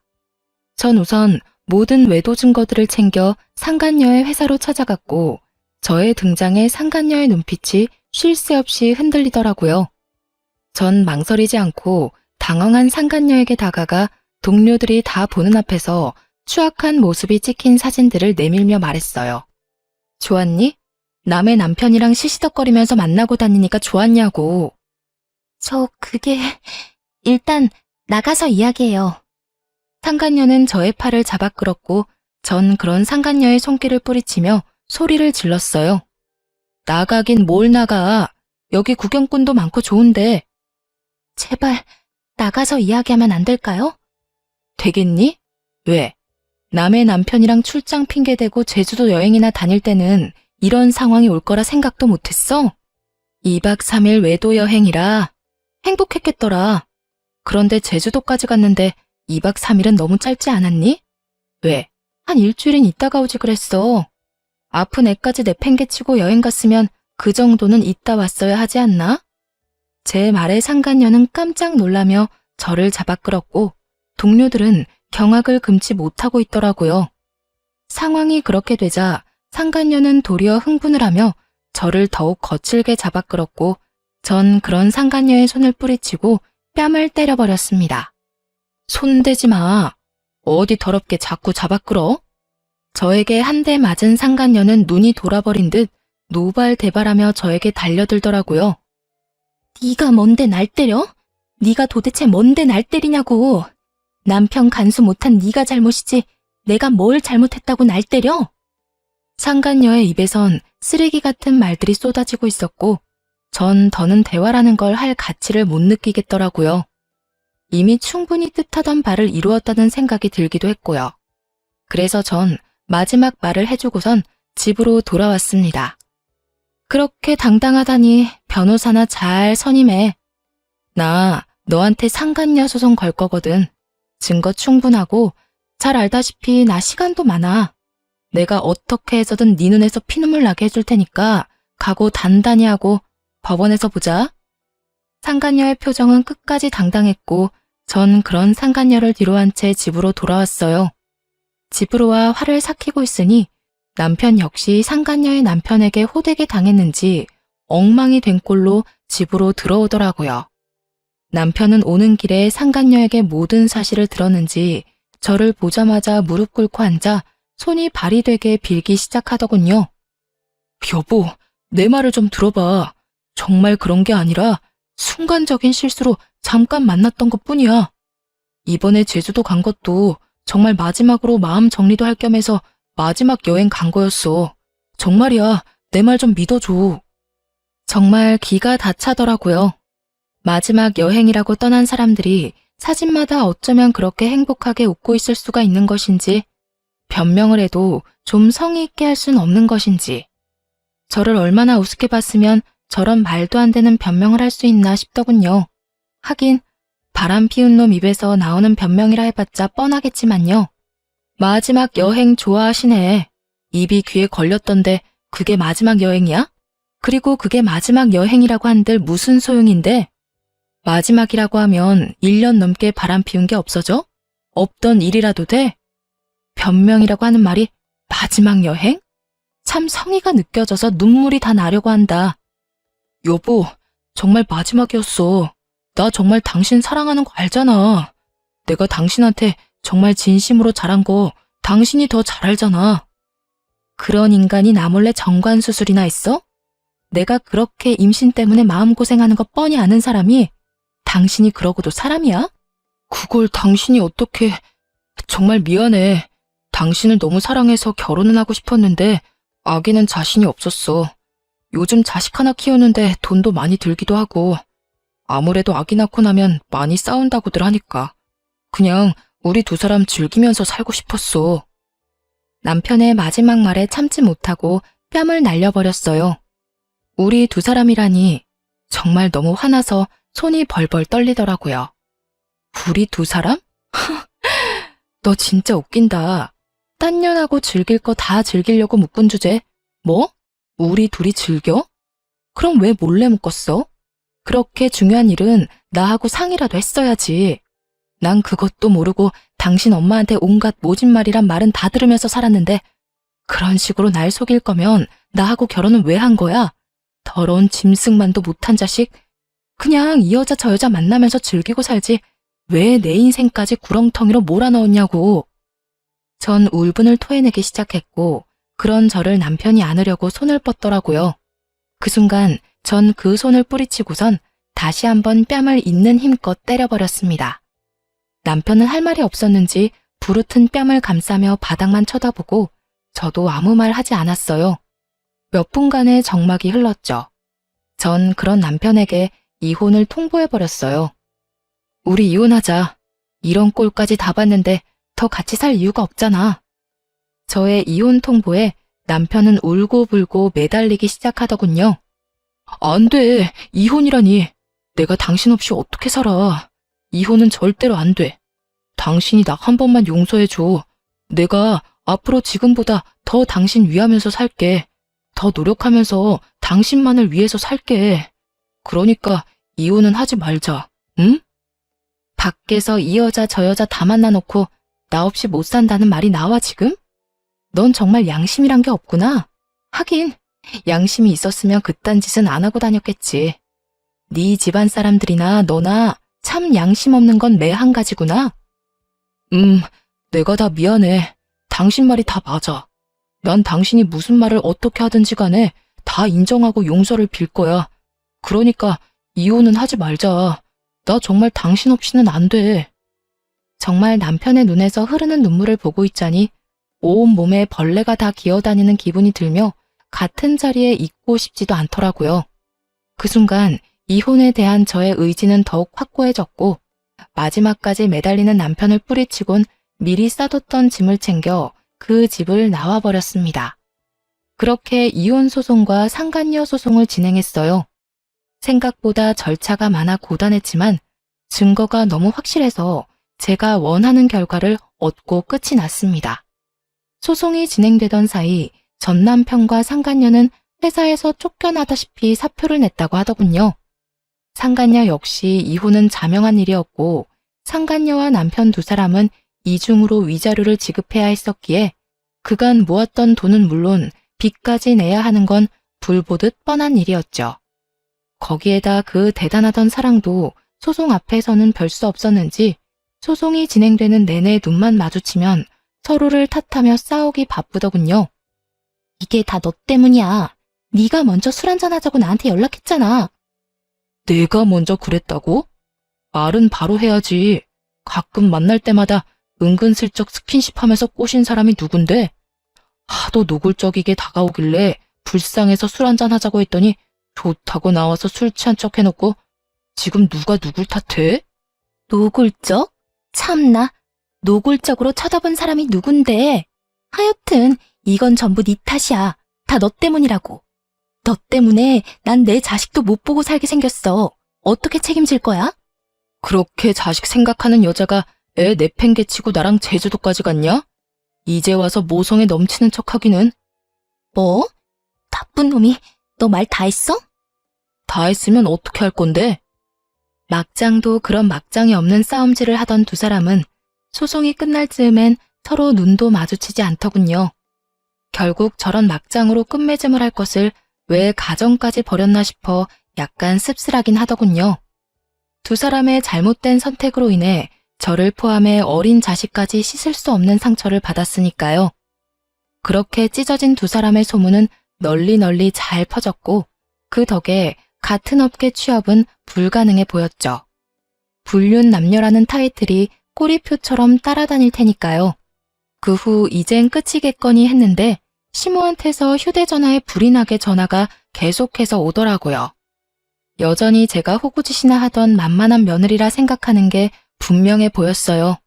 전 우선 모든 외도 증거들을 챙겨 상간녀의 회사로 찾아갔고 저의 등장에 상간녀의 눈빛이 쉴 새 없이 흔들리더라고요. 전 망설이지 않고 당황한 상간녀에게 다가가 동료들이 다 보는 앞에서 추악한 모습이 찍힌 사진들을 내밀며 말했어요. 좋았니? 남의 남편이랑 시시덕거리면서 만나고 다니니까 좋았냐고. 그게... 일단 나가서 이야기해요. 상간녀는 저의 팔을 잡아 끌었고 전 그런 상간녀의 손길을 뿌리치며 소리를 질렀어요. 나가긴 뭘 나가. 여기 구경꾼도 많고 좋은데. 제발 나가서 이야기하면 안 될까요? 되겠니? 왜? 남의 남편이랑 출장 핑계대고 제주도 여행이나 다닐 때는 이런 상황이 올 거라 생각도 못했어. 2박 3일 외도 여행이라 행복했겠더라. 그런데 제주도까지 갔는데 2박 3일은 너무 짧지 않았니? 왜? 한 일주일은 있다가 오지 그랬어. 아픈 애까지 내팽개치고 여행 갔으면 그 정도는 있다 왔어야 하지 않나? 제 말에 상간녀는 깜짝 놀라며 저를 잡아 끌었고 동료들은 경악을 금치 못하고 있더라고요. 상황이 그렇게 되자 상간녀는 도리어 흥분을 하며 저를 더욱 거칠게 잡아 끌었고 전 그런 상간녀의 손을 뿌리치고 뺨을 때려버렸습니다. 손대지 마. 어디 더럽게 자꾸 잡아 끌어? 저에게 한 대 맞은 상간녀는 눈이 돌아버린 듯 노발대발하며 저에게 달려들더라고요. 네가 뭔데 날 때려? 네가 도대체 뭔데 날 때리냐고. 남편 간수 못한 네가 잘못이지 내가 뭘 잘못했다고 날 때려? 상간녀의 입에선 쓰레기 같은 말들이 쏟아지고 있었고 전 더는 대화라는 걸 할 가치를 못 느끼겠더라고요. 이미 충분히 뜻하던 바를 이루었다는 생각이 들기도 했고요. 그래서 전 마지막 말을 해주고선 집으로 돌아왔습니다. 그렇게 당당하다니 변호사나 잘 선임해. 나 너한테 상간녀 소송 걸 거거든. 증거 충분하고 잘 알다시피 나 시간도 많아. 내가 어떻게 해서든 네 눈에서 피눈물 나게 해줄 테니까 각오 단단히 하고 법원에서 보자. 상간녀의 표정은 끝까지 당당했고 전 그런 상간녀를 뒤로한 채 집으로 돌아왔어요. 집으로 와 화를 삭히고 있으니 남편 역시 상간녀의 남편에게 호되게 당했는지 엉망이 된 꼴로 집으로 들어오더라고요. 남편은 오는 길에 상간녀에게 모든 사실을 들었는지 저를 보자마자 무릎 꿇고 앉아 손이 발이 되게 빌기 시작하더군요. 여보, 내 말을 좀 들어봐. 정말 그런 게 아니라 순간적인 실수로 잠깐 만났던 것뿐이야. 이번에 제주도 간 것도 정말 마지막으로 마음 정리도 할 겸해서 마지막 여행 간 거였어. 정말이야. 내 말 좀 믿어줘. 정말 기가 다 차더라고요. 마지막 여행이라고 떠난 사람들이 사진마다 어쩌면 그렇게 행복하게 웃고 있을 수가 있는 것인지, 변명을 해도 좀 성의 있게 할 순 없는 것인지, 저를 얼마나 우습게 봤으면 저런 말도 안 되는 변명을 할 수 있나 싶더군요. 하긴 바람 피운 놈 입에서 나오는 변명이라 해봤자 뻔하겠지만요. 마지막 여행 좋아하시네. 입이 귀에 걸렸던데 그게 마지막 여행이야? 그리고 그게 마지막 여행이라고 한들 무슨 소용인데? 마지막이라고 하면 1년 넘게 바람 피운 게 없어져? 없던 일이라도 돼? 변명이라고 하는 말이 마지막 여행? 참 성의가 느껴져서 눈물이 다 나려고 한다. 여보, 정말 마지막이었어. 나 정말 당신 사랑하는 거 알잖아. 내가 당신한테 정말 진심으로 잘한 거 당신이 더 잘 알잖아. 그런 인간이 나 몰래 정관수술이나 했어? 내가 그렇게 임신 때문에 마음고생하는 거 뻔히 아는 사람이 당신이 그러고도 사람이야? 그걸 당신이 어떻게... 정말 미안해. 당신을 너무 사랑해서 결혼은 하고 싶었는데 아기는 자신이 없었어. 요즘 자식 하나 키우는데 돈도 많이 들기도 하고 아무래도 아기 낳고 나면 많이 싸운다고들 하니까 그냥 우리 두 사람 즐기면서 살고 싶었어. 남편의 마지막 말에 참지 못하고 뺨을 날려버렸어요. 우리 두 사람이라니 정말 너무 화나서 손이 벌벌 떨리더라고요. 우리 두 사람? 너 진짜 웃긴다. 딴 년하고 즐길 거 다 즐기려고 묶은 주제. 뭐? 우리 둘이 즐겨? 그럼 왜 몰래 묶었어? 그렇게 중요한 일은 나하고 상의라도 했어야지. 난 그것도 모르고 당신 엄마한테 온갖 모진말이란 말은 다 들으면서 살았는데 그런 식으로 날 속일 거면 나하고 결혼은 왜 한 거야? 더러운 짐승만도 못한 자식. 그냥 이 여자 저 여자 만나면서 즐기고 살지 왜 내 인생까지 구렁텅이로 몰아넣었냐고. 전 울분을 토해내기 시작했고 그런 저를 남편이 안으려고 손을 뻗더라고요. 그 순간 전 그 손을 뿌리치고선 다시 한번 뺨을 있는 힘껏 때려버렸습니다. 남편은 할 말이 없었는지 부르튼 뺨을 감싸며 바닥만 쳐다보고 저도 아무 말 하지 않았어요. 몇 분간의 정막이 흘렀죠. 전 그런 남편에게 이혼을 통보해버렸어요. 우리 이혼하자. 이런 꼴까지 다 봤는데 더 같이 살 이유가 없잖아. 저의 이혼 통보에 남편은 울고불고 매달리기 시작하더군요. 안 돼. 이혼이라니. 내가 당신 없이 어떻게 살아. 이혼은 절대로 안 돼. 당신이 나 한 번만 용서해줘. 내가 앞으로 지금보다 더 당신 위하면서 살게. 더 노력하면서 당신만을 위해서 살게. 그러니까 이혼은 하지 말자. 응? 밖에서 이 여자 저 여자 다 만나놓고 나 없이 못 산다는 말이 나와 지금? 넌 정말 양심이란 게 없구나. 하긴 양심이 있었으면 그딴 짓은 안 하고 다녔겠지. 네 집안 사람들이나 너나 참 양심 없는 건 매 한 가지구나. 내가 다 미안해. 당신 말이 다 맞아. 난 당신이 무슨 말을 어떻게 하든지 간에 다 인정하고 용서를 빌 거야. 그러니까 이혼은 하지 말자. 나 정말 당신 없이는 안 돼. 정말 남편의 눈에서 흐르는 눈물을 보고 있자니 온 몸에 벌레가 다 기어다니는 기분이 들며 같은 자리에 있고 싶지도 않더라고요. 그 순간 이혼에 대한 저의 의지는 더욱 확고해졌고 마지막까지 매달리는 남편을 뿌리치곤 미리 싸뒀던 짐을 챙겨 그 집을 나와버렸습니다. 그렇게 이혼 소송과 상간녀 소송을 진행했어요. 생각보다 절차가 많아 고단했지만 증거가 너무 확실해서 제가 원하는 결과를 얻고 끝이 났습니다. 소송이 진행되던 사이 전 남편과 상간녀는 회사에서 쫓겨나다시피 사표를 냈다고 하더군요. 상간녀 역시 이혼은 자명한 일이었고 상간녀와 남편 두 사람은 이중으로 위자료를 지급해야 했었기에 그간 모았던 돈은 물론 빚까지 내야 하는 건 불보듯 뻔한 일이었죠. 거기에다 그 대단하던 사랑도 소송 앞에서는 별 수 없었는지 소송이 진행되는 내내 눈만 마주치면 서로를 탓하며 싸우기 바쁘더군요. 이게 다 너 때문이야. 네가 먼저 술 한잔 하자고 나한테 연락했잖아. 내가 먼저 그랬다고? 말은 바로 해야지. 가끔 만날 때마다 은근슬쩍 스킨십하면서 꼬신 사람이 누군데? 하도 노골적이게 다가오길래 불쌍해서 술 한잔 하자고 했더니 좋다고 나와서 술 취한 척 해놓고 지금 누가 누굴 탓해? 노골적? 참나. 노골적으로 쳐다본 사람이 누군데? 하여튼 이건 전부 네 탓이야. 다 너 때문이라고. 너 때문에 난 내 자식도 못 보고 살게 생겼어. 어떻게 책임질 거야? 그렇게 자식 생각하는 여자가 애 내팽개치고 나랑 제주도까지 갔냐? 이제 와서 모성에 넘치는 척하기는. 뭐? 나쁜 놈이 너 말 다 했어? 다 했으면 어떻게 할 건데? 막장도 그런 막장이 없는 싸움질을 하던 두 사람은 소송이 끝날 즈음엔 서로 눈도 마주치지 않더군요. 결국 저런 막장으로 끝맺음을 할 것을 왜 가정까지 버렸나 싶어 약간 씁쓸하긴 하더군요. 두 사람의 잘못된 선택으로 인해 저를 포함해 어린 자식까지 씻을 수 없는 상처를 받았으니까요. 그렇게 찢어진 두 사람의 소문은 널리 잘 퍼졌고 그 덕에 같은 업계 취업은 불가능해 보였죠. 불륜 남녀라는 타이틀이 꼬리표처럼 따라다닐 테니까요. 그 후 이젠 끝이겠거니 했는데 시모한테서 휴대전화에 불이 나게 전화가 계속해서 오더라고요. 여전히 제가 호구짓이나 하던 만만한 며느리라 생각하는 게 분명해 보였어요.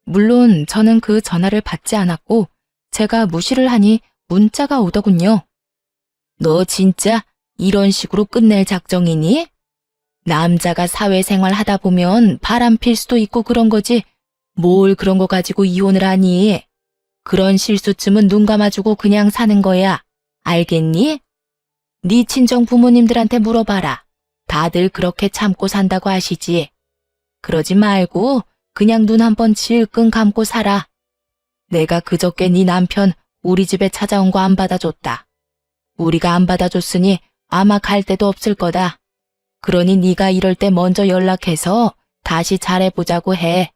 물론 저는 그 전화를 받지 않았고 제가 무시를 하니 문자가 오더군요. 너 진짜 이런 식으로 끝낼 작정이니? 남자가 사회생활 하다 보면 바람 필 수도 있고 그런 거지. 뭘 그런 거 가지고 이혼을 하니? 그런 실수쯤은 눈 감아주고 그냥 사는 거야. 알겠니? 네 친정 부모님들한테 물어봐라. 다들 그렇게 참고 산다고 하시지. 그러지 말고 그냥 눈 한번 질끈 감고 살아. 내가 그저께 네 남편 우리 집에 찾아온 거 안 받아줬다. 우리가 안 받아줬으니 아마 갈 데도 없을 거다. 그러니 네가 이럴 때 먼저 연락해서 다시 잘해보자고 해.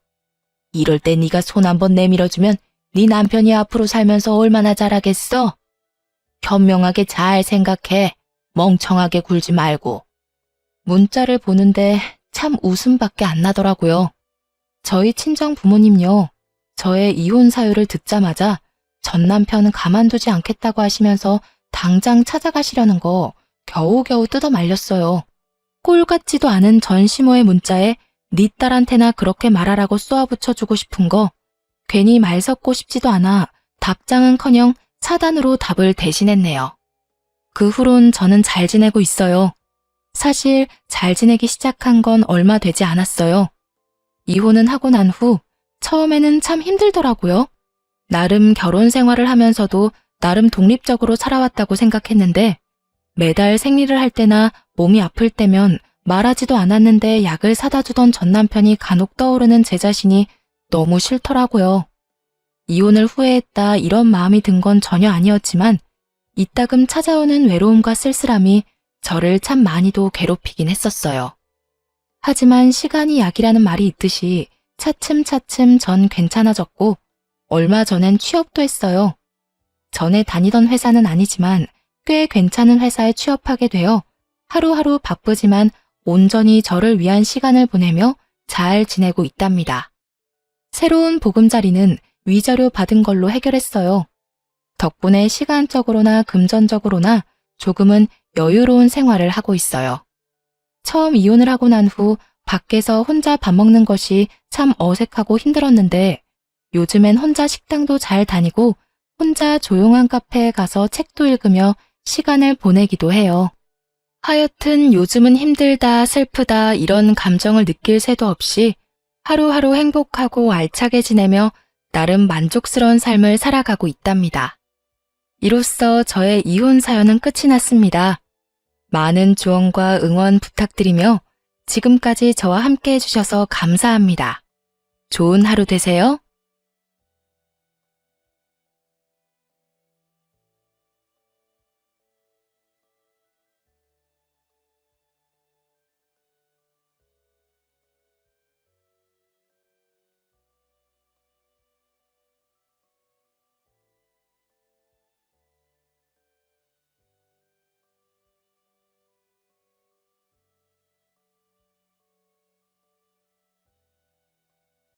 이럴 때 네가 손 한번 내밀어주면 네 남편이 앞으로 살면서 얼마나 잘하겠어? 현명하게 잘 생각해. 멍청하게 굴지 말고. 문자를 보는데 참 웃음밖에 안 나더라고요. 저희 친정 부모님요. 저의 이혼 사유를 듣자마자 전 남편은 가만두지 않겠다고 하시면서 당장 찾아가시려는 거 겨우겨우 뜯어 말렸어요. 꼴 같지도 않은 전 시모의 문자에 네 딸한테나 그렇게 말하라고 쏘아붙여주고 싶은 거 괜히 말 섞고 싶지도 않아 답장은커녕 차단으로 답을 대신했네요. 그 후론 저는 잘 지내고 있어요. 사실 잘 지내기 시작한 건 얼마 되지 않았어요. 이혼은 하고 난 후 처음에는 참 힘들더라고요. 나름 결혼 생활을 하면서도 나름 독립적으로 살아왔다고 생각했는데 매달 생리를 할 때나 몸이 아플 때면 말하지도 않았는데 약을 사다 주던 전 남편이 간혹 떠오르는 제 자신이 너무 싫더라고요. 이혼을 후회했다 이런 마음이 든 건 전혀 아니었지만 이따금 찾아오는 외로움과 쓸쓸함이 저를 참 많이도 괴롭히긴 했었어요. 하지만 시간이 약이라는 말이 있듯이 차츰차츰 전 괜찮아졌고 얼마 전엔 취업도 했어요. 전에 다니던 회사는 아니지만 꽤 괜찮은 회사에 취업하게 되어 하루하루 바쁘지만 온전히 저를 위한 시간을 보내며 잘 지내고 있답니다. 새로운 보금자리는 위자료 받은 걸로 해결했어요. 덕분에 시간적으로나 금전적으로나 조금은 여유로운 생활을 하고 있어요. 처음 이혼을 하고 난 후 밖에서 혼자 밥 먹는 것이 참 어색하고 힘들었는데 요즘엔 혼자 식당도 잘 다니고 혼자 조용한 카페에 가서 책도 읽으며 시간을 보내기도 해요. 하여튼 요즘은 힘들다, 슬프다 이런 감정을 느낄 새도 없이 하루하루 행복하고 알차게 지내며 나름 만족스러운 삶을 살아가고 있답니다. 이로써 저의 이혼 사연은 끝이 났습니다. 많은 조언과 응원 부탁드리며 지금까지 저와 함께 해주셔서 감사합니다. 좋은 하루 되세요.